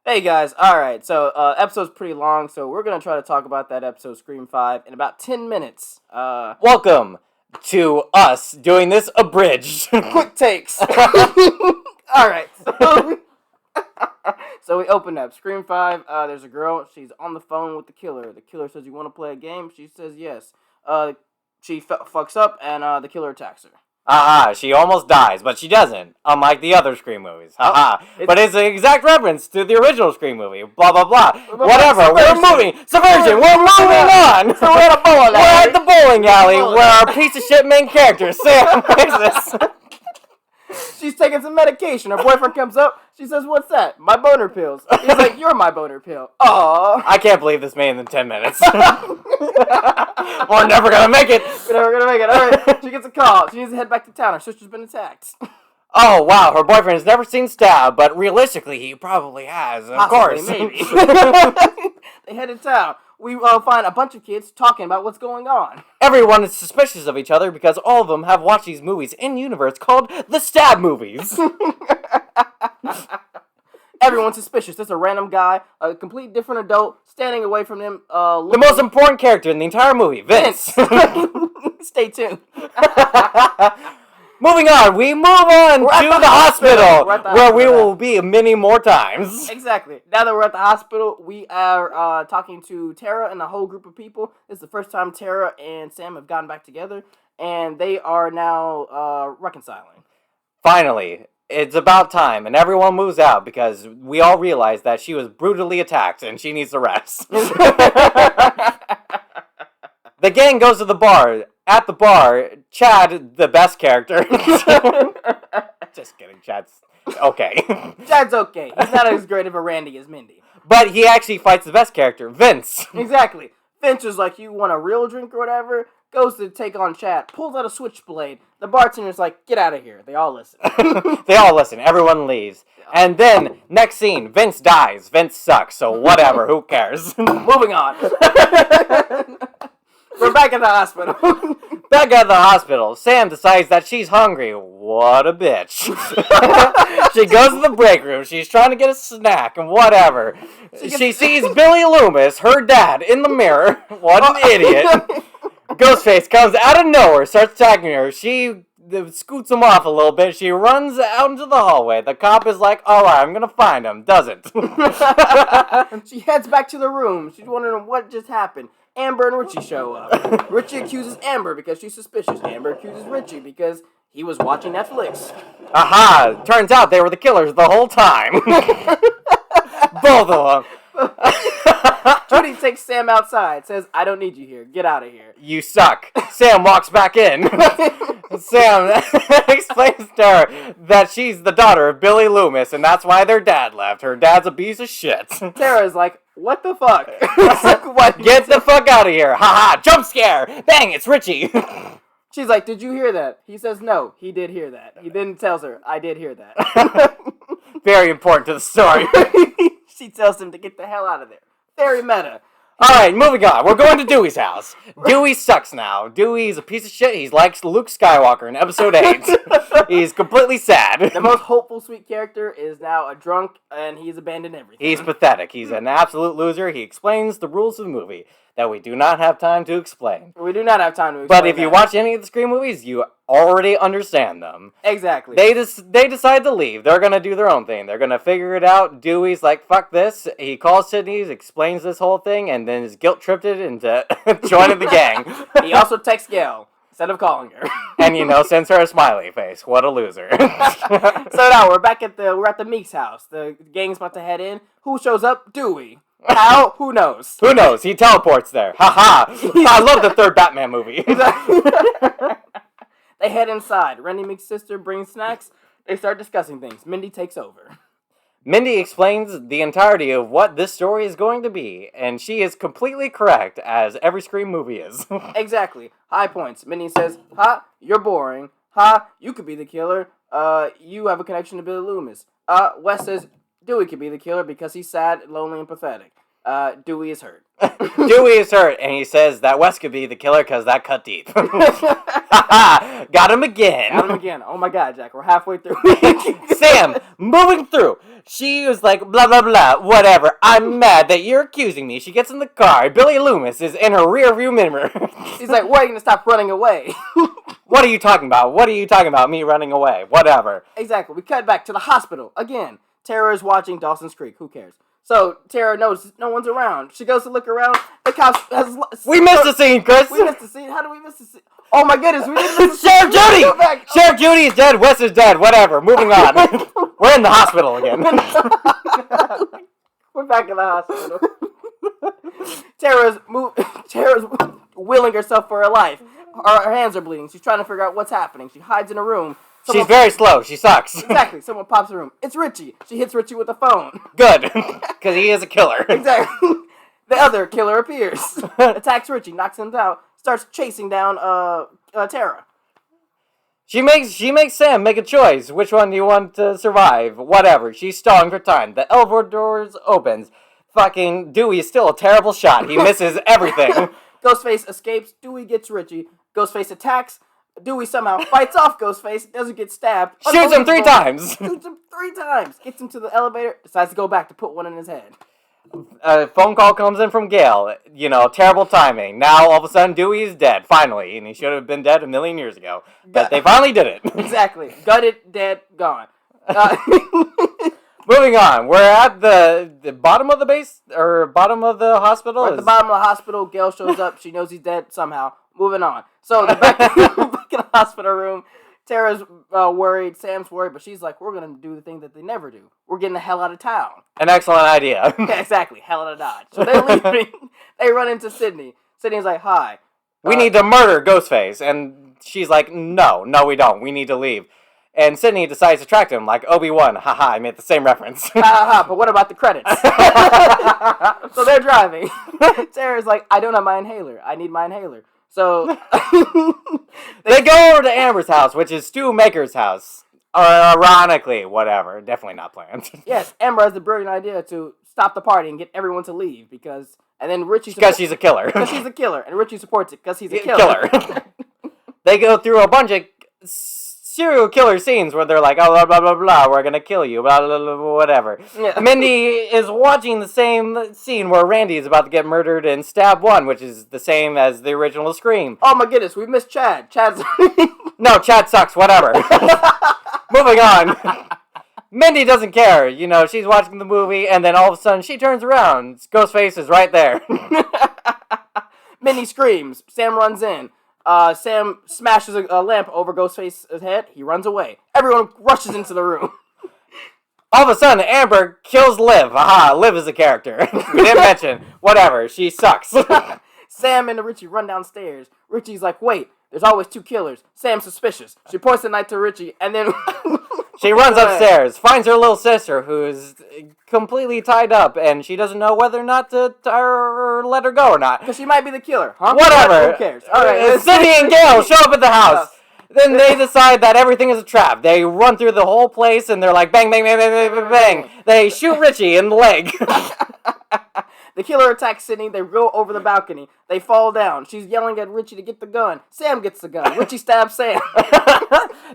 Hey guys, alright, so episode's pretty long, so we're gonna try to talk about that episode, Scream 5, in about 10 minutes. Welcome to us doing this abridged. Quick takes! Alright, so we open up. Scream 5, there's a girl, she's on the phone with the killer. The killer says, "You wanna play a game?" She says yes. She fucks up, and the killer attacks her. Haha, she almost dies, but she doesn't, unlike the other Scream movies. Haha. But it's an exact reference to the original Scream movie. Blah, blah, blah. Whatever, we're moving. Subversion, we're moving on. So we're at a bowling alley. We're at the bowling alley where our piece of shit main character, Sam, exists. She's taking some medication. Her boyfriend comes up. She says, "What's that?" "My boner pills." He's like, "You're my boner pill." Aww. I can't believe this made it in 10 minutes. We're never gonna make it. We're never gonna make it. Alright, she gets a call. She needs to head back to town. Her sister's been attacked. Oh, wow, her boyfriend has never seen Stab, but realistically, he probably has, of Possibly, course. maybe. They head to town. We find a bunch of kids talking about what's going on. Everyone is suspicious of each other because all of them have watched these movies in universe called the Stab movies. Everyone's suspicious. There's a random guy, a complete different adult, standing away from them. The most important character in the entire movie, Vince. Stay tuned. Moving on, we move on to the hospital, where we will be many more times. Exactly. Now that we're at the hospital, we are talking to Tara and a whole group of people. This is the first time Tara and Sam have gotten back together, and they are now reconciling. Finally, it's about time, and everyone moves out because we all realize that she was brutally attacked and she needs to rest. The gang goes to the bar. At the bar, Chad, the best character. Just kidding, Chad's okay. Chad's okay. He's not as great of a Randy as Mindy. But he actually fights the best character, Vince. Exactly. Finch is like, "You want a real drink or whatever?" Goes to take on Chad. Pulls out a switchblade. The bartender's like, "Get out of here." They all listen. They all listen. Everyone leaves. And then, next scene, Vince dies. Vince sucks, so whatever. Who cares? Moving on. We're back at the hospital. Back at the hospital, Sam decides that she's hungry. What a bitch. She goes to the break room. She's trying to get a snack and whatever. She sees Billy Loomis, her dad, in the mirror. What an idiot. Ghostface comes out of nowhere, starts attacking her. She scoots him off a little bit. She runs out into the hallway. The cop is like, "Alright, I'm gonna find him." Doesn't. She heads back to the room. She's wondering what just happened. Amber and Richie show up. Richie accuses Amber because she's suspicious. Amber accuses Richie because he was watching Netflix. Aha! Turns out they were the killers the whole time. Both of them. Judy takes Sam outside, says, "I don't need you here. Get out of here." You suck. Sam walks back in. Sam explains to her that she's the daughter of Billy Loomis, and that's why their dad left. Her dad's a piece of shit. Tara's like, "What the fuck?" What? Get the fuck out of here. Haha, jump scare. Bang, it's Richie. She's like, "Did you hear that?" He says, "No, he did hear that." He then tells her, "I did hear that." Very important to the story. She tells him to get the hell out of there. Very meta. Alright, moving on. We're going to Dewey's house. Dewey sucks now. Dewey's a piece of shit. He's like Luke Skywalker in episode 8. He's completely sad. The most hopeful, sweet character is now a drunk, and he's abandoned everything. He's pathetic. He's an absolute loser. He explains the rules of the movie that we do not have time to explain. We do not have time to explain But if you watch any of the Scream movies, you already understand them. Exactly. They decide to leave. They're going to do their own thing. They're going to figure it out. Dewey's like, "Fuck this." He calls Sydney, explains this whole thing, and then is guilt-tripped into joining the gang. He also texts Gail instead of calling her. And, sends her a smiley face. What a loser. So now we're at the Meeks house. The gang's about to head in. Who shows up? Dewey. How? Who knows? Who knows? He teleports there. Haha. I love the third Batman movie. They head inside. Randy Meeks' sister brings snacks. They start discussing things. Mindy takes over. Mindy explains the entirety of what this story is going to be, and she is completely correct, as every Scream movie is. Exactly. High points. Mindy says, "Ha, you're boring. Ha, you could be the killer. You have a connection to Billy Loomis." Wes says, "Dewey could be the killer because he's sad, lonely, and pathetic." Dewey is hurt. Dewey is hurt, and he says that Wes could be the killer because that cut deep. Got him again. Got him again. Oh my God, Jack, we're halfway through. Sam, moving through. She was like, blah, blah, blah, whatever. I'm mad that you're accusing me. She gets in the car. Billy Loomis is in her rear view mirror. He's like, why are you going to stop running away? What are you talking about? What are you talking about? Me running away? Whatever. Exactly. We cut back to the hospital. Again, Tara is watching Dawson's Creek. Who cares? So, Tara knows no one's around. She goes to look around. The cops has... We missed the scene, Chris! We missed the scene? How do we miss the scene? Oh my goodness, we didn't miss the Sheriff scene! Judy! Sheriff Judy is dead, Wes is dead, whatever. Moving on. We're in the hospital again. We're back in the hospital. Tara's willing herself for her life. Her hands are bleeding. She's trying to figure out what's happening. She hides in a room. She's very slow. She sucks. Exactly. Someone pops in the room. It's Richie. She hits Richie with a phone. Good. Because he is a killer. Exactly. The other killer appears. Attacks Richie. Knocks him out. Starts chasing down Tara. She makes Sam make a choice. Which one do you want to survive? Whatever. She's stalling for time. The elevator doors opens. Fucking Dewey is still a terrible shot. He misses everything. Ghostface escapes. Dewey gets Richie. Ghostface attacks. Dewey somehow fights off Ghostface, doesn't get stabbed. Shoots him 3 times. Shoots him 3 times. Gets him to the elevator, decides to go back to put one in his head. A phone call comes in from Gail. You know, terrible timing. Now, all of a sudden, Dewey is dead, finally. And he should have been dead a million years ago. But they finally did it. Exactly. Gutted, dead, gone. Moving on. We're at the bottom of the base, or bottom of the hospital. We're at the bottom of the hospital. Gail shows up. She knows he's dead somehow. Moving on. So, back in the hospital room. Tara's worried. Sam's worried. But she's like, we're going to do the thing that they never do. We're getting the hell out of town. An excellent idea. Yeah, exactly. Hell out of Dodge. So they're leaving. They run into Sydney. Sydney's like, hi. We need to murder Ghostface. And she's like, no, we don't. We need to leave. And Sydney decides to track him like Obi-Wan. Haha, I made the same reference. But what about the credits? So they're driving. Tara's like, I don't have my inhaler. I need my inhaler. So they go over to Amber's house, which is Stu Maker's house. Ironically, whatever. Definitely not planned. Yes, Amber has the brilliant idea to stop the party and get everyone to leave because... And then Richie... Because she's a killer. Because she's a killer. And Richie supports it because he's a killer. They go through a bunch of serial killer scenes where they're like, oh, blah, blah, blah, blah, we're gonna kill you, blah, blah, blah, whatever. Yeah. Mindy is watching the same scene where Randy is about to get murdered in Stab 1, which is the same as the original Scream. Oh my goodness, we missed Chad. No, Chad sucks, whatever. Moving on. Mindy doesn't care. You know, she's watching the movie, and then all of a sudden she turns around. Ghostface is right there. Mindy screams. Sam runs in. Sam smashes a lamp over Ghostface's head. He runs away. Everyone rushes into the room. All of a sudden, Amber kills Liv. Aha, Liv is a character. We didn't mention. Whatever, she sucks. Sam and Richie run downstairs. Richie's like, wait, there's always 2 killers. Sam's suspicious. She points the knife to Richie, and then... She runs upstairs, finds her little sister, who's completely tied up, and she doesn't know whether or not to let her go or not. Because she might be the killer, huh? Whatever. Who cares? All right. Cindy and Gail show up at the house. Then they decide that everything is a trap. They run through the whole place, and they're like, bang, bang, bang, bang, bang, bang, bang. They shoot Richie in the leg. The killer attacks Sydney. They go over the balcony. They fall down. She's yelling at Richie to get the gun. Sam gets the gun. Richie stabs Sam.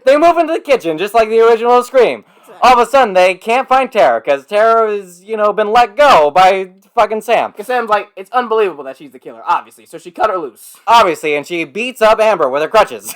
They move into the kitchen, just like the original Scream. Exactly. All of a sudden, they can't find Tara, because Tara has, been let go by fucking Sam. Because Sam's like, it's unbelievable that she's the killer, obviously. So she cut her loose. Obviously, and she beats up Amber with her crutches.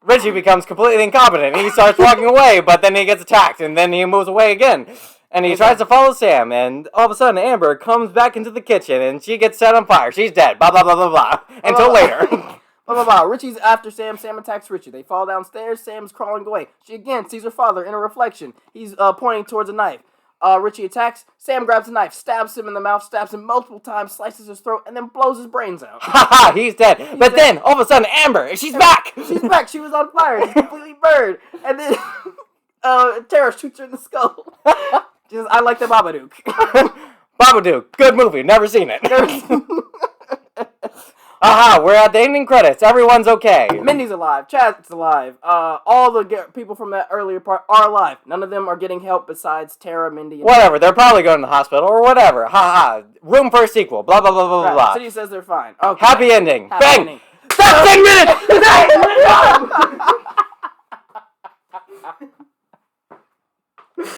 Richie becomes completely incompetent. He starts walking away, but then he gets attacked, and then he moves away again. And he tries to follow Sam, and all of a sudden Amber comes back into the kitchen, and she gets set on fire. She's dead. Blah, blah, blah, blah, blah. Until later. Blah, blah, blah. Richie's after Sam. Sam attacks Richie. They fall downstairs. Sam's crawling away. She again sees her father in a reflection. He's pointing towards a knife. Richie attacks. Sam grabs a knife, stabs him in the mouth, stabs him multiple times, slices his throat, and then blows his brains out. Haha, he's dead. Then, all of a sudden, Amber, she's back! She's back. She was on fire. She's completely burned. And then Tara shoots her in the skull. She says, I like the Babadook. Babadook, good movie. Never seen it. Aha, we're at the ending credits. Everyone's okay. Mindy's alive. Chad's alive. All the people from that earlier part are alive. None of them are getting help besides Tara, Mindy, and Whatever. They're probably going to the hospital or whatever. Ha ha. Room for a sequel. Blah, blah, blah, blah, right. blah. City says they're fine. Okay. Happy ending. Happy Bang! ending. Stop 10 minutes!